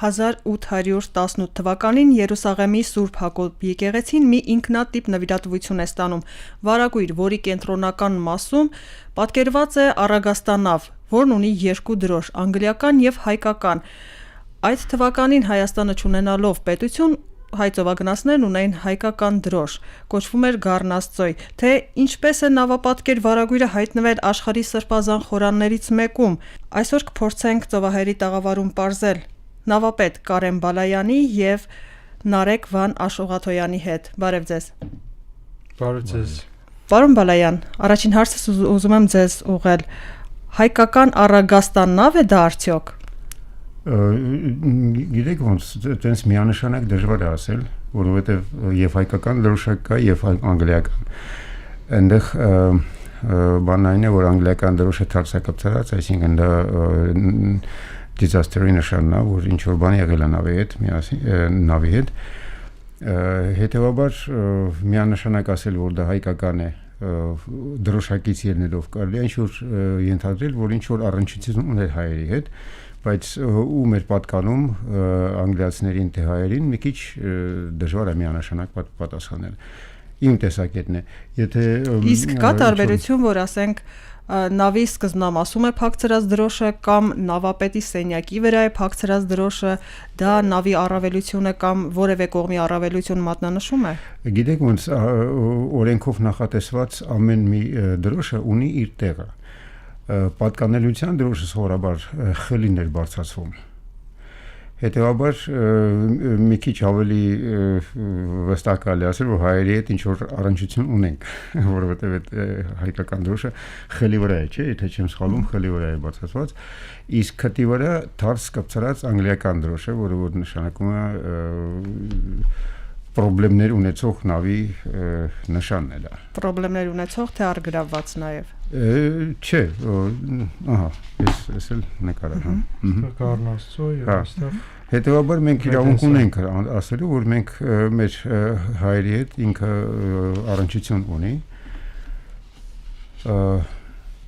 1818 թվականին Երուսաղեմի Սուրբ Հակոբ եկեղեցին մի ինքնատիպ նվիրատվություն է ստանում։ Վարագույր, որի կենտրոնական մասում պատկերված է առագաստանավ, որն ունի երկու դրոշ՝ անգլիական և հայկական։ Այդ թվականին Հայաստանը չունենալով պետություն, հայ ծովագնացներն ունեին հայկական դրոշ, կոչվում էր Գառնաստծոյ, թե ինչպես է նավապատկեր վարագույրը հայտնվել աշխարհի սրբազան խորաններից մեկում։ Այսօր կփորձենք ծովահերի տաղավարում պարզել նավապետ Կարեն Բալայանի և Նարեկ Վան Աշուղաթոյանի հետ։ Բարև ձեզ։ Բարև ձեզ։ Պարոն Բալայան, առաջին հարցս ուզում եմ ձեզ ուղղել։ Հայկական առագաստան նավ է դա արդյոք։ Գիտեք ոնց, տենց միանշանակ դժվար է ասել, որովհետև եւ հայկական դրոշակ կա եւ անգլիական։ Այնտեղ բանն այն է, որ անգլիական դրոշը թարսակապցած, այսինքն դա disaster-ի նշանն է, որ ինչ որ բան եղել է նավի հետ, հետեւաբար միանշանակ ասել, որ դա հայկական է, դրոշակից ելնելով կարելի է ինչ որ ենթադրել, որ ինչ որ առնչություն ուներ հայերի հետ, բայց ում էր պատկանում անգլիացիներին թե հայերին մի քիչ դժվար է միանշանակ պատասխանել։ Իմ տեսակետն է։ Իսկ կա տարբերություն, որ ասենք նավի սկզբնամասում է փակցրած դրոշը կամ նավապետի սենյակի վրա է փակցրած դրոշը, դա նավի առավելություն է կամ որևէ կողմի առավելություն մատնանշում է։ Գիտեք ոնց, օրենքով նախատեսված ամեն մի դրոշը ունի իր տեղը։ Պատկանելության դրոշը սովորաբար խելին էր բարձրացվում։ Հետևաբար մի քիչ ավելի վստահ կարելի ասել, որ հայերի հետ ինչ որ առնչություն ունենք, որովհետև այդ հայկական դրոշը խելի վրա է, չէ՞, եթե չեմ սխալվում, խելի վրա է բարձրացված, իսկ քթի վրա թարս կպցրած անգլիական դրոշ է, որը որ նշանակում է պրոբլեմներ ունեցող նավի նշանն է դա։ Պրոբլեմներ ունեցող թե առգրավված նաև։ Չէ, ահա, ես էլ նկարել եմ։ Գառնաստծոյ եւ այստեղ։ Հետևաբար մենք իրավունք ունենք ասելու, որ մենք մեր հայերի հետ ինքը առնչություն ունի,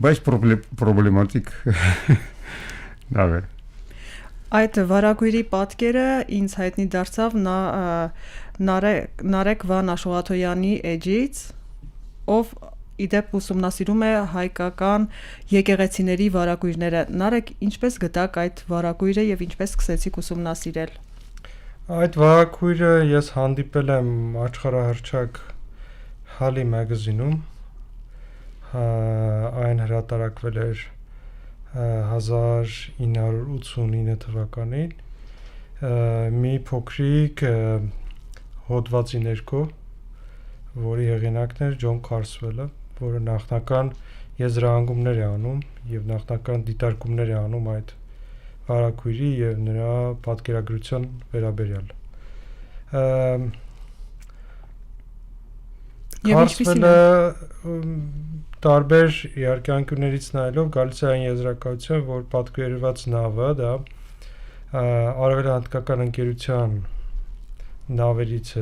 բայց պրոբլեմատիկ նավ է։ Այդ վարագույրի պատկերը ինձ հայտնի դարձավ Նարեկ Վան Աշուղաթոյանի էջից, ով իդեպ ուսումնասիրում է հայկական եկեղեցիների վարագույրները։ Նարեկ, ինչպես գտաք այդ վարագույրը եւ ինչպես սկսեցիք ուսումնասիրել։ Այդ վարագույրը ես հանդիպել եմ աշխարհահռչակ Հալի մագազինում, այն հրատարակվել էր 1989 թվականին, մի փոքրիկ հոդվածի ներքո, որի հեղինակն էր Ջոն Քարսվելը, որը նախնական եզրահանգումներ է անում եւ նախնական դիտարկումներ է անում այդ վարագույրի եւ նրա պատկերագրության վերաբերյալ։ Քարսվելը տարբեր իհարկե անկյուններից նայելով գալիս է այն եզրակացության, որ պատկերված նավը դա արևելահնդկական ընկերության նավերից է,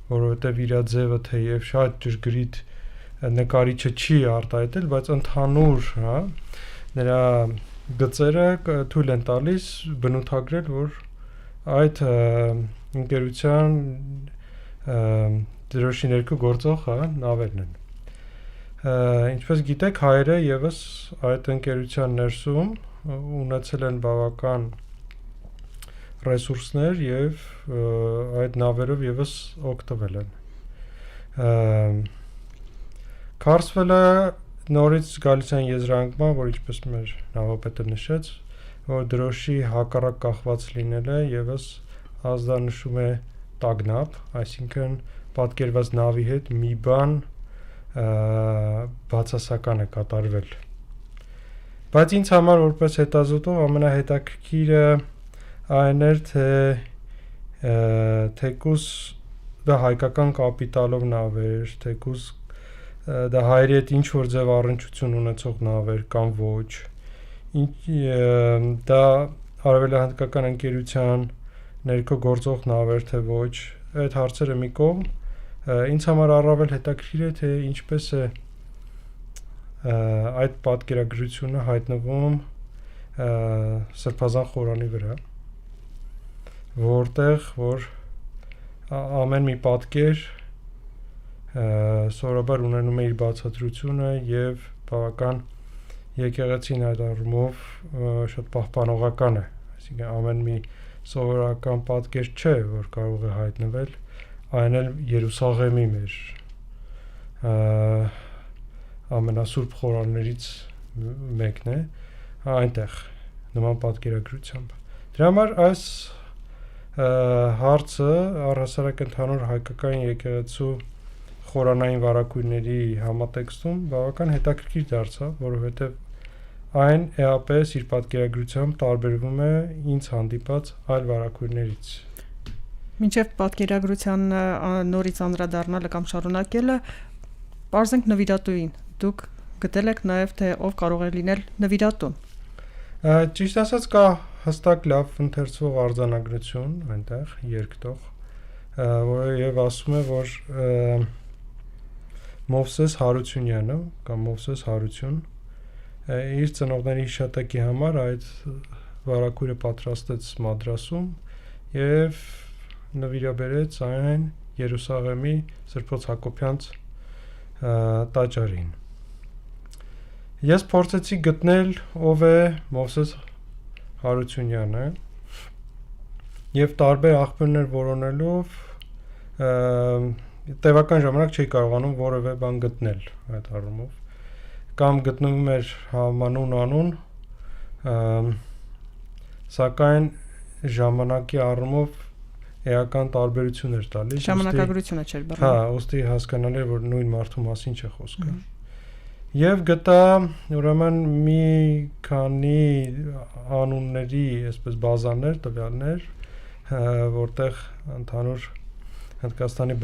որովհետև իր ձևը թեև շատ ճշգրիտ նկարիչը չի արտահայտել, բայց ընդհանուր, հա, նրա գծերը թույլ են տալիս բնութագրել, որ այդ ընկերության դրոշի ներքո գործող, հա, նավերն են։ Ինչպես գիտեք, հայերը եւս այդ ընկերության ներսում ունեցել են բավական ռեսուրսներ եւ այդ նավերով եւս օգտվել են։ Քարսվելը նորից գալիս են եզրահանգման, որ ինչպես մեր նավապետը նշեց, որ դրոշի հակառակ կախված լինելը եւս ազդանշում է տագնապ, այսինքն պատկերված նավի հետ մի բան բացասական է կատարվել։ Բայց ինձ համար որպես հետազոտող ամենահետաքրքիրը այն էր, թե թեկուզ դա հայկական կապիտալով նավեր, թեկուզ դա հայերի հետ ինչ որ ձև առնչություն ունեցող նավեր կամ ոչ, դա արևելահնդկական ընկերության ներքո գործող նավեր թե ոչ, այդ հարցերը մի կողմ, ինձ համար առավել հետաքրքիր է, թե ինչպես է այդ պատկերագրությունը հայտնվում սրբազան խորանի վրա, որտեղ որ ամեն մի պատկեր սովորաբար ունենում է իր բացատրությունը եւ բավական եկեղեցին այդ առումով շատ պահպանողական է, այսինքն ամեն մի սովորական պատկեր չէ, որ կարող է հայտնվել, այն էլ Երուսաղեմի մեր ամենասուրբ խորաններից մեկն է, այնտեղ նման պատկերագրությամբ։ Դրա համար այս հարցը առհասարակ ընդհանուր հայկական եկեղեցու խորանային վարակույրների համատեքստում բավական հետաքրքիր դարձավ, որովհետև այն էապես իր պատկերագրությամբ տարբերվում է ինձ հանդիպած այլ վարակույրներից։ Մինչև պատկերագրության նորից անդրադառնալը կամ շարունակելը, պարզենք նվիրատուին։ Դուք գտել եք նաև թե ով կարող է լինել նվիրատուն։ Ճիշտ ասած կա հստակ լավ ընթերցվող արձանագրություն այնտեղ երկտող, որը եւ ասում է, որ Մովսես Հարությունյանը կամ Մովսես Հարություն իր ծնողների հիշատակի համար այդ վարակույրը պատրաստեց Մադրասում եւ նվիրաբերեց այն Երուսաղեմի Սրբոց Հակոբյանց տաճարին։ Ես փորձեցի գտնել ով է Մովսես Հարությունյանը եւ տարբեր աղբյուրներ որոնելով տևական ժամանակ չի կարողանում որևէ բան գտնել այդ առումով կամ գտնվում էր համանուն անուն սակայն ժամանակի առումով էական տարբերություն էր տալիս ժամանակագրությունը չէր բռնում։ Հա, ուստի հասկանալի է որ նույն մարդու մասին չէ խոսքը։ Եվ գտա ուրեմն մի քանի անունների այսպես բազաներ, տվյալներ, որտեղ ընդհանուր Հնդկաստանի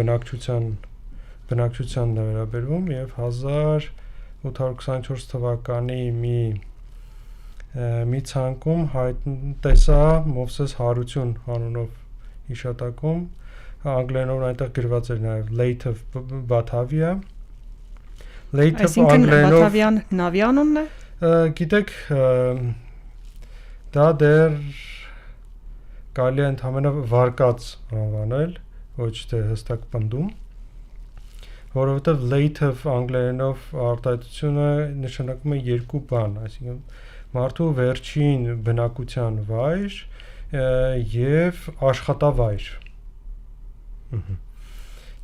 բնակչության վերաբերվում եւ 1824 թվականի մի ցանկում տեսա Մովսես Հարություն անունով հիշատակում անգլերենով այնտեղ գրված էր նաեւ Late of Batavia Այսինքն Բաթավյան նավի անունն է։ Գիտեք դա դեռ կարելի է ընդհանրապես վարկած անվանել ոչ թե հստակ պնդում, որովհետև later անգլերենով արտահայտությունը նշանակում է երկու բան, այսինքն մարդու վերջին բնակության վայր եւ աշխատավայր։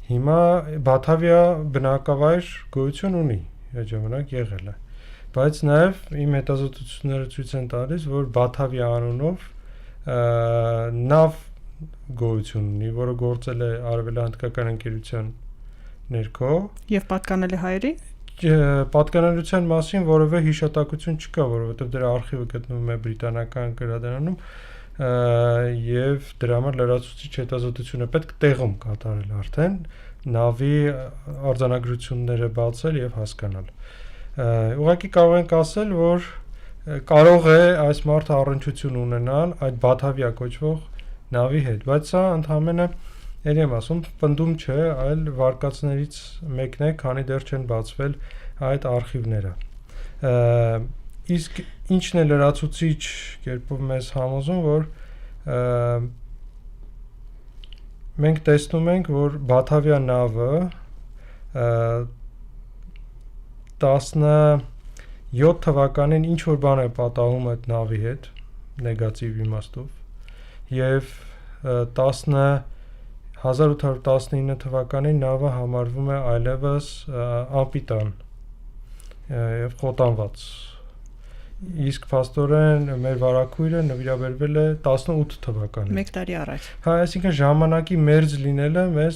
Հիմա Բաթավիա բնակավայր գոյություն ունի, այդ ժամանակ եղել է, բայց նաեւ իմ հետազոտությունները ցույց են տալիս, որ Բաթավիա անունով նավ գոյություն ունի, որը գործել է արևելահնդկական ընկերության ներքո եւ պատկանել է հայերի։ Պատկանելության մասին որևէ հիշատակություն չկա, որովհետեւ դրա արխիվը գտնվում է բրիտանական գրադարանում եւ դրա համար լրացուցիչ հետազոտությունը պետք տեղում կատարել արդեն նավի արձանագրությունները բացել եւ հասկանալ։ Ուղղակի կարող ենք ասել, որ կարող է այս մարդը առնչություն ունենալ այդ Բաթավիա կոչվող նավի հետ, բայց սա ընդհանրապես ելի եմ ասում, պնդում չէ, այլ վարկածներից մեկն է, քանի դեռ չեն բացվել այդ արխիվները։ Իսկ ինչն է լրացուցիչ կերպով մեզ համոզում, որ մենք տեսնում ենք, որ Բաթավիա նավը 17 թվականին ինչ որ բան է պատահում այդ նավի հետ, նեգատիվ իմաստով, եւ 1819 թվականին նավը համարվում է այլևս անպիտան եւ խոտանված։ Իսկ փաստորեն մեր վարակույրը նվիրաբերվել է 18 թվականին։ 1 տարի առաջ։ Հա, այսինքն ժամանակի մերձ լինելը մեզ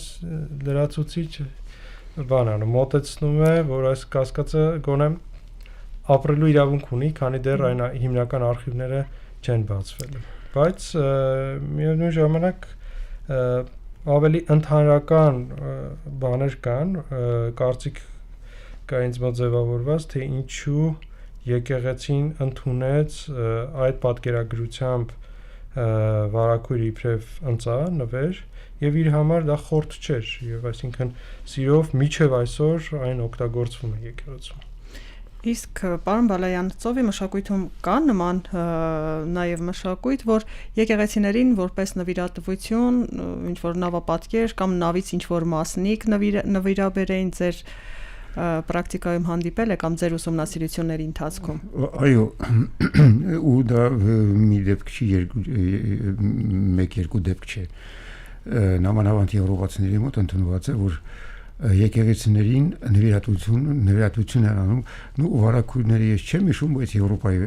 լրացուցիչ բան անում, մոտեցնում է, որ այս կասկածը գոնե ապրելու իրավունք ունի, քանի դեռ այն հիմնական արխիվները չեն բացվել։ Բայց միևնույն ժամանակ ավելի ընդհանրական բաներ կան, կարծիք կա ինձ մոտ ձևավորված, թե ինչու եկեղեցին ընդունեց այդ պատկերագրությամբ վարակույրը իբրև ընծա նվեր եւ իր համար դա խորտ չէր եւ այսինքն սիրով միջև այսօր այն օգտագործվում է եկեղեցում։ Իսկ պարոն Բալայան, ծովի մշակույթում կա նման նաև մշակույթ, որ եկեղեցիներին որպես նվիրատվություն, ինչ որ նավապատկեր կամ նավից ինչ որ մասնիկ նվիրաբերեին ձեր պրակտիկայում հանդիպել է կամ ձեր ուսումնասիրությունների ընթացքում։ Այո, ու դա մի դեպք չի, մեկ-երկու դեպք չէ։ Նամանավանդ եվրոպացիների մոտ ընդունված է, որ եկեղեցիներին նվիրատվություն են անում, ու վարակույրների ես չեմ հիշում, բայց Եվրոպայի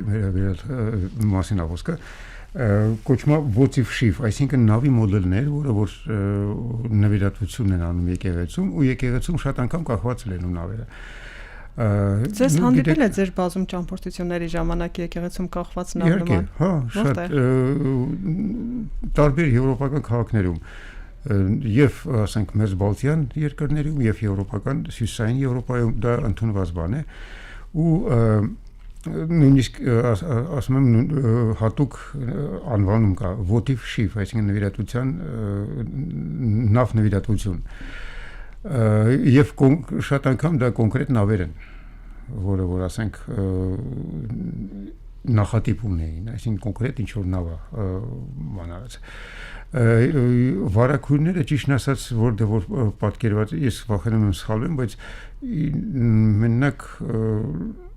մասին խոսքը կոչվում է votive ship, այսինքն նավի մոդելներ, որը որ նվիրատվություն են անում եկեղեցում, ու եկեղեցում շատ անգամ կախված լինում նավերը։ Ձեզ հանդիպել է ձեր բազում ճամփորդությունների ժամանակ եկեղեցում կախված նավ նման։ Հա, շատ տարբեր եվրոպական քաղաքներում եւ ասենք մեծ բալտյան երկրներում եւ եվրոպական հյուսիսային Եվրոպայում դա ընդունված բան է ու նույնիսկ ասում եմ հատուկ անվանում կա votive ship, այսինքն նվիրատվության նավ նվիրատվություն եւ շատ անգամ դա կոնկրետ նավեր են, որը որ ասենք նախատիպ ունեին, այսինքն կոնկրետ ինչ որ նավ է բանարած վարակույրները ճիշտն ասած որ պատկերված ես վախենում եմ սխալվեմ, բայց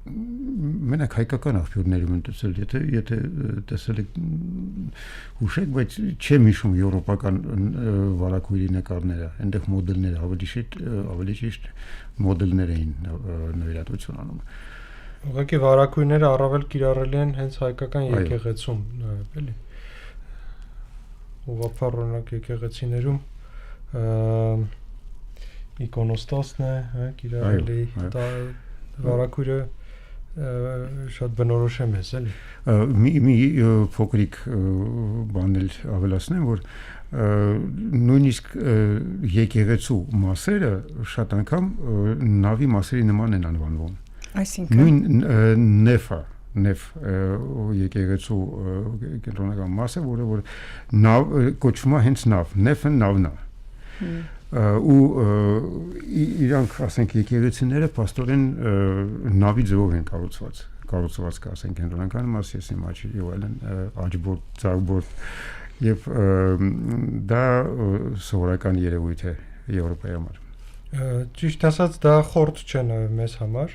մենակ հայկական աղբյուրներում են տեսել, եթե տեսել եք հուշեք, բայց չեմ հիշում եվրոպական վարակույրի նկարները, այնտեղ մոդելները ավելի ճիշտ մոդելներ էին նվիրատվություն անում։ Ուղղակի վարակույրները առավել կիրառելի են հենց հայկական եկեղեցում, էլի։ Ուղղափառ օրինակ եկեղեցիներում իկոնոստասն է, կիրառելի վարակույրը շատ բնորոշ է մեզ, էլի։ Մի փոքրիկ բան էլ ավելացնեմ, որ նույնիսկ եկեղեցու մասերը շատ անգամ նավի մասերի նման են անվանվում։ Այսինքն նույն նեֆ եկեղեցու կենտրոնական մասը, որը որ նավ կոչվում է հենց նավ, նեֆը նավն է։ Ու իրանք ասենք եկեղեցիները պաստորեն նավի ձևով են կառուցված կասենք կենտրոնական մաս, ես իմ աչքի եւ այլն աճբորդ, ծաղբորդ եւ դա սովորական երևույթ է Եվրոպայի համար։ Ճիշտ ասած դա խորտ չէ նաեւ մեզ համար։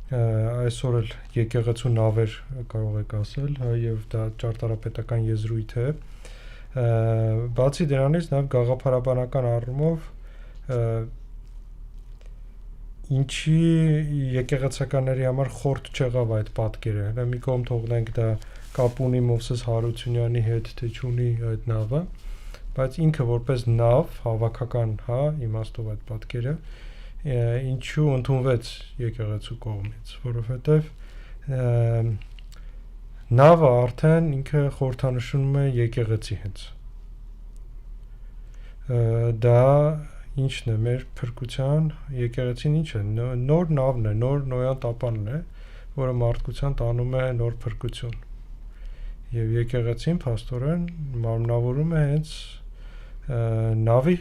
Այսօր էլ եկեղեցու նավեր կարող եք ասել, եւ դա ճարտարապետական եզրույթ է։ Բացի դրանից նաեւ գաղափարաբանական առումով ինչի եկեղեցականների համար խորտ չեղավ այդ պատկերը։ Հələ մի կողմ թողնենք դա կապ ունի Մովսես Հարությունյանի հետ, թե չունի այդ նավը, բայց ինքը որպես նավ հավաքական, հա, իմաստով այդ պատկերը ինչու ընդունվեց եկեղեցու կողմից, որովհետև նավը արդեն ինքը խորհրդանշում է եկեղեցի հենց։ Դա ինչն է մեր փրկության եկեղեցին ինչ է, նոր նավն է, նոր նոյան տապանն է, որը մարդկության տանում է նոր փրկություն։ Եվ եկեղեցին փաստորեն մարմնավորում է հենց նավի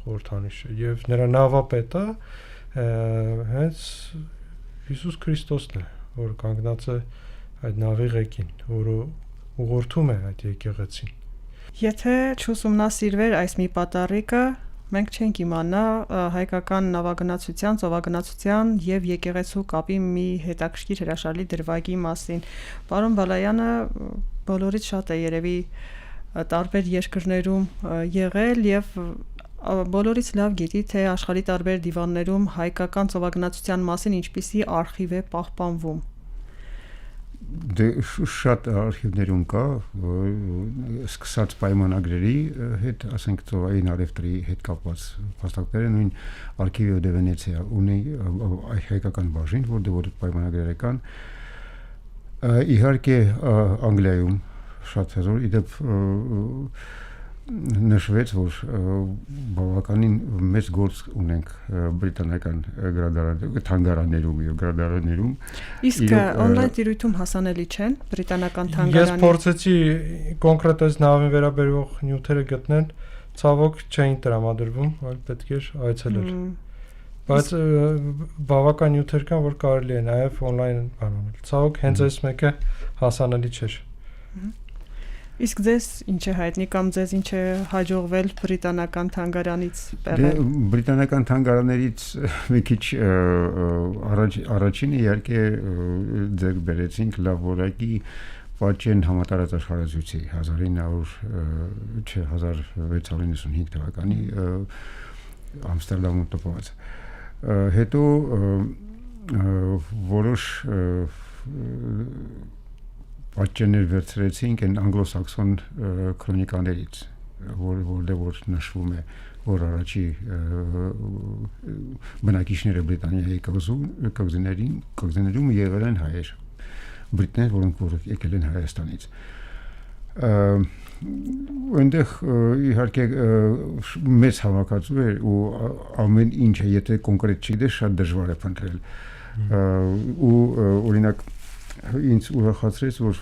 խորհրդանիշը եւ նրա նավապետը հենց Հիսուս Քրիստոսն է, որ կանգնած է այդ նավի ղեկին, որը ուղղորդում է այդ եկեղեցին։ Եթե չուսումնասիրվեր այս մի պատառիկը, մենք չենք իմանա հայկական նավագնացության, ծովագնացության եւ եկեղեցու կապի մի հետաքրքիր հրաշալի դրվագի մասին։ Պարոն Բալայանը բոլորից շատ է երևի տարբեր երկրներում եղել եւ բոլորից լավ գիտի, թե աշխարհի տարբեր դիվաններում հայկական ծովագնացության մասին ինչպիսի արխիվ է պահպանվում։ Դե շատ արխիվներում կա, սկսած պայմանագրերի հետ, ասենք ծովային առևտրի հետ կապված փաստարկները, նույն Արքիվիո դե Վենեցիա ունի հայկական բաժին, որտեղ պայմանագրերը կան։ Իհարկե Անգլիայում շատ հզոր իդեպ նշվեց, որ բավականին մեծ գործ ունենք բրիտանական թանգարաններում եւ գրադարաններում։ Իսկ on-line տիրույթում հասանելի չեն բրիտանական թանգարանի։ Ես փորձեցի կոնկրետ այս նավին վերաբերող նյութերը գտնել, ցավոք չէին տրամադրվում, այլ պետք էր այցելել։ Բայց բավական նյութեր կան, որ կարելի է նաև on-line բանանել։ Ցավոք հենց այս մեկը հասանելի չէր։ Իսկ ձեզ ինչ է հայտնի կամ ձեզ ինչ է հաջողվել բրիտանական թանգարանից բերել։ Բրիտանական թանգարաններից մի քիչ առաջինը իհարկե ձեր բերեցինք լավ որակի Պատճեն համատարած աշխարհազրույցի 1695 թվականի Ամստերդամում տպված։ Հետո որոշ պատճեններ վերցրեցինք այն անգլոսաքսոն քրոնիկաներից, որ նշվում է, որ առաջի բնակիչները Բրիտանիայի կղզիներում եղել են հայեր, բրիտներ, որոնք եկել են Հայաստանից։ Այնտեղ իհարկե մեծ հավաքածու էր ու ամեն ինչը եթե կոնկրետ չգիտես շատ դժվար է փնտրել ու օրինակ ինձ ուրախացրեց որ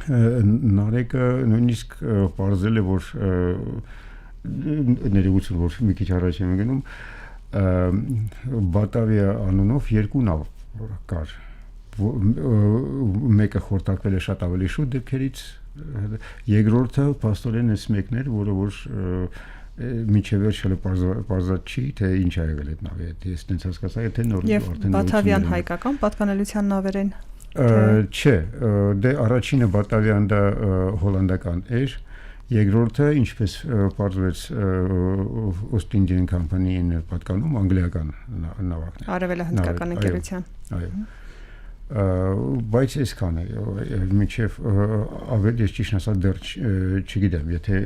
Նարեկը նույնիսկ պարզել է որ ներողություն որ մի քիչ առաջ եմ գնում Բատավիա անունով երկու նավ կար մեկը խորտակվել է շատ ավելի շուտ դեպքերից երկրորդը պաստորեն էս մեկն էր որը որ միջև վերջը պարզած չի թե ինչ ա եղել այդ նավի հետ ես տենց հասկացա թե նոր արդեն Բաթավյան հայկական պատկանելության նավեր են չէ դե առաջինը Բատավյան դա հոլանդական էր երկրորդը ինչպես պարզվեց East Indian Company-ին պատկանում անգլիական նավակն է արևելահնդկական ընկերության այո բայց այսքան է մինչև ավելի ես ճիշտ ասած դեռ չգիտեմ եթե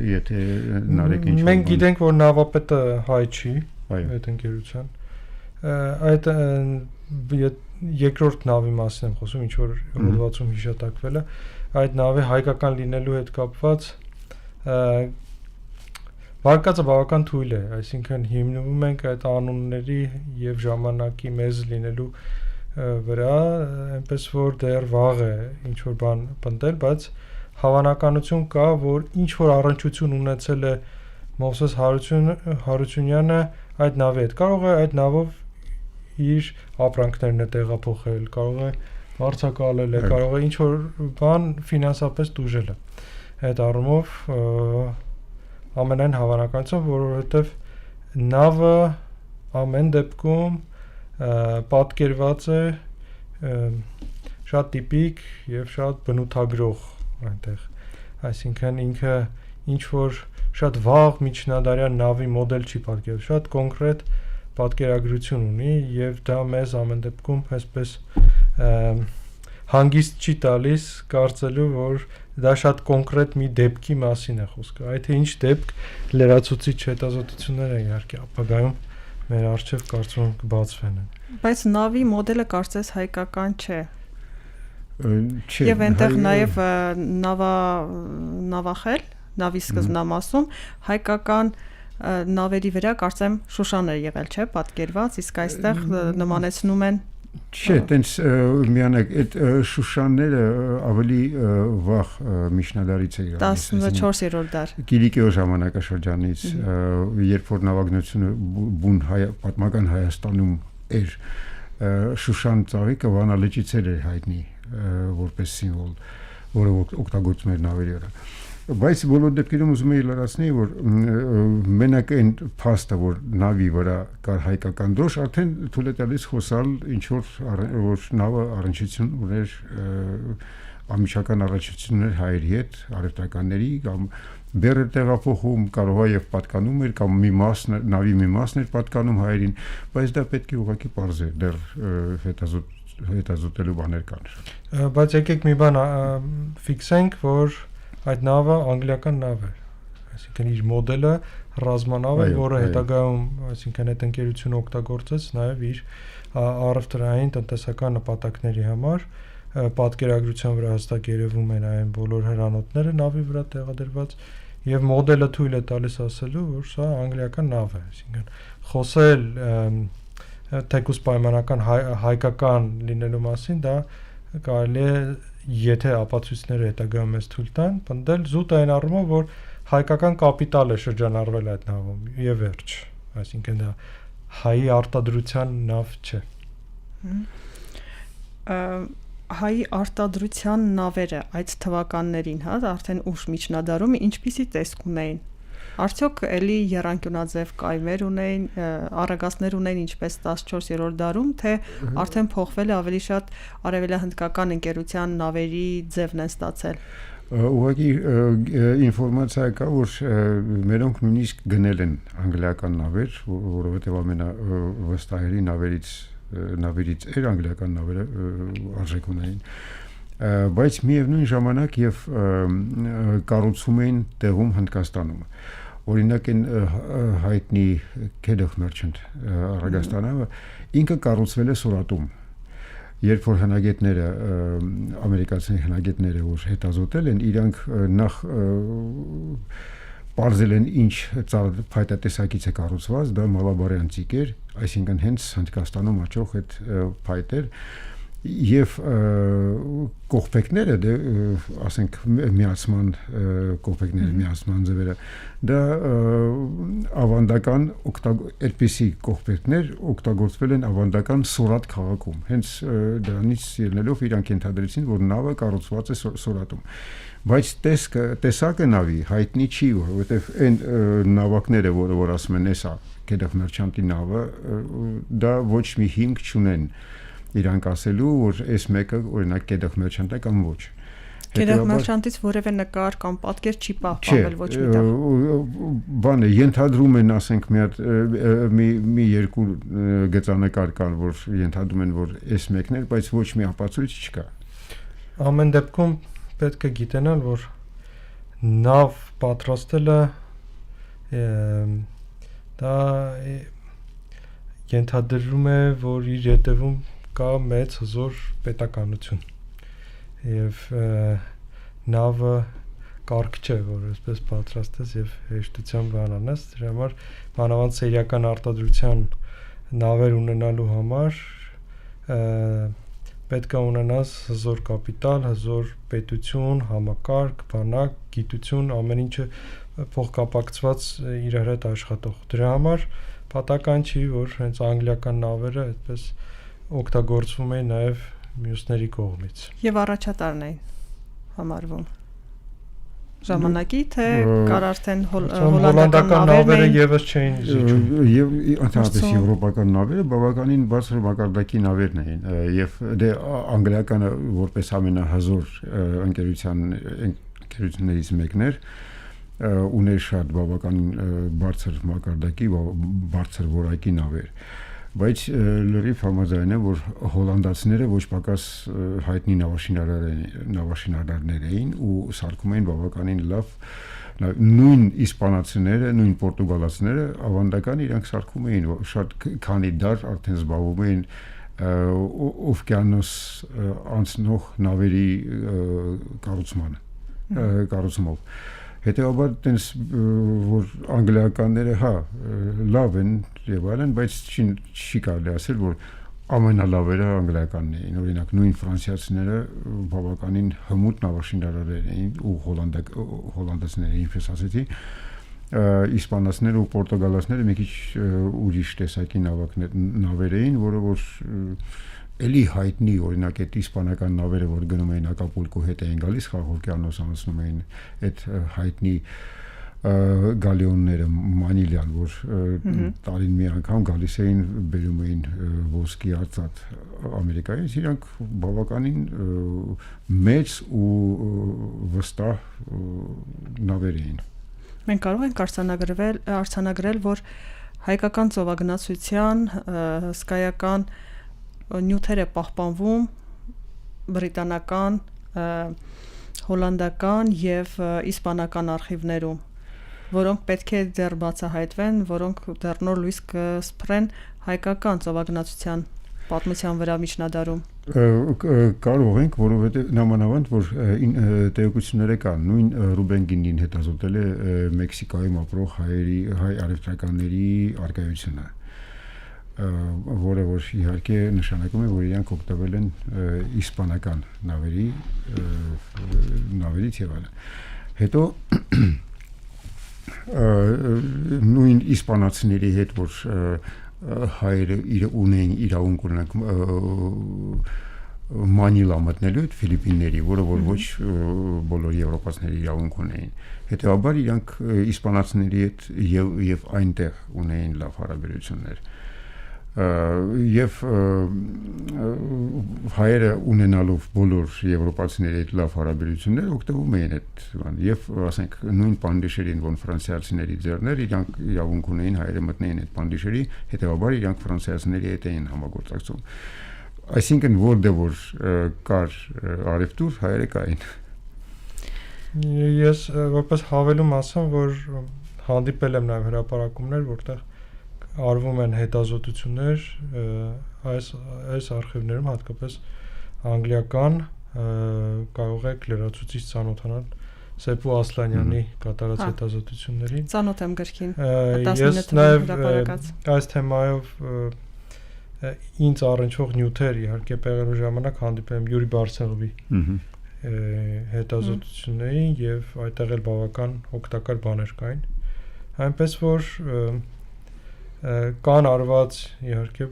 Նարեկը ինչ մենք գիտենք որ նավապետը հայ չի այդ ընկերության այդ երկրորդ նավի մասին եմ խոսում ինչ որ հոդվածում հիշատակվել է այդ նավի հայկական լինելու հետ կապված վարկածը բավական թույլ է այսինքն հիմնվում ենք այդ անունների եւ ժամանակի մեզ լինելու վրա այնպես որ դեռ վաղ է ինչ որ բան պնդել բայց հավանականություն կա որ ինչ որ առնչություն ունեցել է Մովսես Հարությունյանը այդ նավի հետ կարող է այդ նավով իր ապրանքներն է տեղափոխել կարող է վարձակալել է կարող է ինչ որ բան ֆինանսապես դուժել է այդ առումով ամենայն հավանականությամբ որովհետև նավը ամեն դեպքում պատկերված է շատ տիպիկ եւ շատ բնութագրող այնտեղ այսինքն ինքը ինչ որ շատ վաղ միջնադարյան նավի մոդել չի պատկերել շատ կոնկրետ պատկերագրություն ունի եւ դա մեզ ամեն դեպքում այսպես հանգիստ չի տալիս կարծելու որ դա շատ կոնկրետ մի դեպքի մասին է խոսքը այդ ինչ դեպք լրացուցիչ հետազոտություններ են իհարկե ապագայում մեր արժեվ կարծում եմ կբացվեն բայց նավի մոդելը կարծես հայկական չէ չէ եւ այնտեղ նաեւ նավախել նավի սկզբնամասում հայկական նավերի վրա կարծեմ Շուշան է եղել չէ պատկերված իսկ այստեղ նմանեցնում են Չէ, տենց միանակ այդ Շուշանները ավելի վաղ միջնադարից է եղել 14-րդ դար Կիլիկիո ժամանակաշրջանից երբ որ նավագնությունը բուն պատմական Հայաստանում էր Շուշան ծաղիկը Վանա լճից էր հայտնի որպես սիմվոլ որը օգտագործում էր նավերի վրա բայց բոլոր դեպքերում ուզում եի լրացնել որ մենակ այն փաստը որ նավի վրա կար հայկական դրոշ արդեն թույլ է տալիս խոսալ ինչ որ նավը առնչություն ուներ ամիջական առնչություններ հայերի հետ արևտականների կամ բեռը տեղափոխում կարող է եւ պատկանում էր կամ մի մասն նավի մի մասն էր պատկանում հայերին բայց դա պետք է ուղղակի պարզել դեռ հետազոտելու բաներ կան բայց եկեք մի բան ֆիքսենք որ այդ նավը անգլիական նավ է այսինքն իր մոդելը ռազմանավ է որը հետագայում այսինքն այդ ընկերությունը օգտագործեց նաև իր առևտրային տնտեսական նպատակների համար պատկերագրության վրա հստակ երևում են այն բոլոր հրանոթները նավի վրա տեղադրված եւ մոդելը թույլ է տալիս ասելու որ սա անգլիական նավ է այսինքն խոսել թեկուզ պայմանական հայկական լինելու մասին դա կարելի է եթե ապացույցները հետագայում ես թույլ տան, պնդել զուտ այն առումով, որ հայկական կապիտալ է շրջանառվել այդ նավում եւ վերջ, այսինքն դա հայի արտադրության նավ չէ։ Հայի արտադրության նավերը այդ թվականներին, հա, արդեն ուշ միջնադարում ինչպիսի տեսք ունեին։ Արդյոք էլի եռանկյունաձև կայմեր ունեին, առագաստներ ունեին ինչպես 14-րդ դարում, թե արդեն փոխվել է ավելի շատ արևելահնդկական ընկերության նավերի ձևն են ստացել։ Ուղղակի ինֆորմացիա կա, որ մերոնք նույնիսկ գնել են անգլիական նավեր, որովհետև ամենավստահելի նավերից էր անգլիական նավերը արժեք ունեին, բայց միևնույն ժամանակ եւ կառուցում էին տեղում Հնդկաստանում։ Օրինակ են հայտնի Kedach Merchant առագաստանավը ինքը կառուցվել է Սուրատում։ Երբ որ հնագետները ամերիկացի հնագետները որ հետազոտել են, իրանք նախ պարզել են ինչ փայտատեսակից է կառուցված, դա մալաբարյան ծիկ էր, այսինքն հենց Հնդկաստանում աճող այդ փայտ էր եւ կողպեքները դե ասենք միացման կողպեքները միացման ձևերը դա ավանդական այդպիսի կողպեքներ օգտագործվել են ավանդական Սուրատ քաղաքում հենց դրանից ելնելով իրանք ենթադրեցին որ նավը կառուցված է Սուրատում բայց տեսակը նավի հայտնի չի որովհետեւ այն նավակները որ ասում են էսա Kedach Merchant-ի նավը դա ոչ մի հիմք չունեն իրանք ասելու որ այս մեկը օրինակ Kedach Merchant-ը կամ ոչ Kedach Merchant-ից որևէ նկար կամ պատկեր չի պահպանվել ոչ մի տեղ բանը ենթադրում են ասենք մի հատ մի երկու գծանկար կան որ ենթադրում են որ այս մեկն էր բայց ոչ մի ապացույց չկա ամեն դեպքում պետք է գիտենալ որ նավ պատրաստելը դա ենթադրում է որ իր հետևում կա մեծ հզոր պետականություն եւ նավը կարգ չէ որ այսպես պատրաստես եւ հեշտությամբ անանես դրա համար մանավանդ սերիական արտադրության նավեր ունենալու համար պետք է ունենաս հզոր կապիտալ, հզոր պետություն, համակարգ, բանակ, գիտություն, ամեն ինչը փոխկապակցված իրար հետ աշխատող դրա համար պատական չի որ հենց անգլիական նավերը այդպես օգտագործվում էին նաև մյուսների կողմից։ Եվ առաջատարն էին համարվում։ Ժամանակի թե կար արդեն հոլանդական նավերը եւս չէին զիջում։ Եվ ընդհանրապես եվրոպական նավերը բավականին բարձր մակարդակի նավերն էին եւ դե անգլիականը որպես ամենահզոր ընկերություններից մեկն էր ուներ շատ բավականին բարձր մակարդակի բարձր որակի նավեր բայց լրիվ համաձայն եմ որ հոլանդացիները ոչ պակաս հայտնի նավաշինարարներ էին ու սարքում էին բավականին լավ նույն իսպանացիները, նույն պորտուգալացիները ավանդական իրանք սարքում էին շատ քանի դար արդեն զբաղվում էին օվկիանոս անցնող նավերի կառուցումով հետեւաբար տենց որ անգլիականները հա լավ են եւ այլն բայց չի կարելի ասել որ ամենալավերը անգլիականն էին օրինակ նույն ֆրանսիացիները բավականին հմուտ նավաշինարարներ էին ու հոլանդացիները ինչպես ասեցի իսպանացիները ու պորտուգալացիները մի քիչ ուրիշ տեսակի նավեր էին որը որ էլի հայտնի օրինակ այդ իսպանական նավերը որ գնում էին Ակապուլկո հետ էին գալիս Խաղօվկիանոս անցնում էին այդ հայտնի գալեոնները մանիլյան որ տարին մի անգամ գալիս էին բերում էին ոսկի արծաթ ամերիկայից իրանք բավականին մեծ ու վստահ նավեր էին մենք կարող ենք արձանագրել որ հայկական ծովագնացության հսկայական նյութերը պահպանվում բրիտանական, հոլանդական եւ իսպանական արխիվներում, որոնք պետք է դեռ բացահայտվեն, որոնք դեռ նոր լույս կսփռեն հայկական ծովագնացության պատմության վրա միջնադարում։ Կարող ենք, որովհետեւ նամանավանդ որ տեղեկությունները կան, նույն Ռուբեն Գինին հետազոտել է Մեքսիկայում ապրող հայ արևտրականների արկայությունը որը որ իհարկե նշանակում է որ իրանք օգտվել են իսպանական նավերից եւ այլն հետո նույն իսպանացիների հետ որ հայերը ունեն իրավունք ունենք Մանիլա մտնելու այդ Ֆիլիպինների, որը որ ոչ բոլոր եվրոպացիների իրավունք ունեին։ Հետևաբար իրանք իսպանացիների հետ եւ այնտեղ ունեին լավ հարաբերություններ։ Եվ հայերը ունենալով բոլոր եվրոպացիների հետ լավ հարաբերություններ օգտվում էին այդ բան եւ ասենք նույն պանդիշերին ոնց ֆրանսիացիների ձեռներ իրանք իրավունք ունեին հայերը մտնեին այդ պանդիշերի, հետեւաբար իրանք ֆրանսիացիների հետ էին համագործակցում։ Այսինքն որտեղ որ կար արևտուր հայերը կային։ Ես որպես հավելում ասեմ, որ հանդիպել եմ նաև հրապարակումներ, որտեղ արվում են հետազոտություններ այս արխիվներում, հատկապես անգլիական, կարող եք լրացուցիչ ծանոթանալ Սեպու Ասլանյանի կատարած հետազոտություններին։ Ծանոթ եմ գրքին։ Ես նաև այս թեմայով ինձ առնչվող նյութեր իհարկե պեղելու ժամանակ հանդիպել եմ Յուրի Բարսեղովի հետազոտություններին եւ այդտեղ էլ բավական օգտակար բաներ կային։ Այնպես որ կան արված իհարկե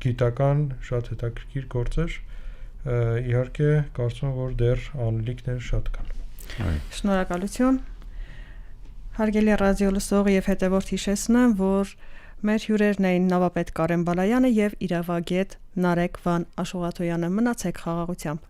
գիտական շատ հետաքրքիր գործեր, իհարկե կարծում եմ որ դեռ անելիքներ շատ կան։ Շնորհակալություն։ Հարգելի ռադիոլսող եւ հետևորդ հիշեցնեմ, որ մեր հյուրերն էին նավապետ Կարեն Բալայանը եւ իրավագետ Նարեկ Վան Աշուղաթոյանը։ Մնացեք խաղաղությամբ։